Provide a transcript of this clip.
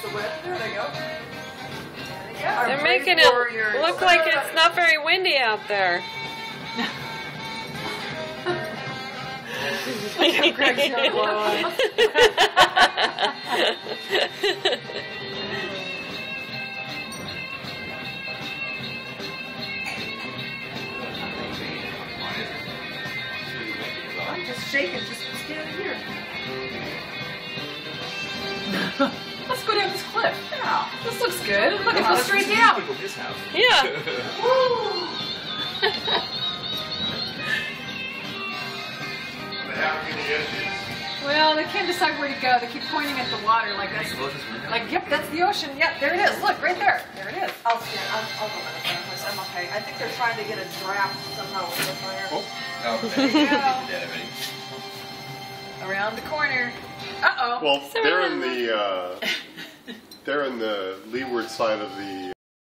the wind. There they go. They're making it look like it's not very windy out there. Greg's gonna blow on. I'm just shaking, just standing here. Let's go down this cliff. Yeah, this looks good. Look, it goes straight down. Yeah. Well, they can't decide where to go. They keep pointing at the water like that's, yep, that's the ocean. Yep, there it is. Look, right there. There it is. I'll stand. I'll go by the surface. I'm okay. I think they're trying to get a draft somehow with the fire. Oh, there you go. Around the corner. Uh-oh. Well, they're in the leeward side of the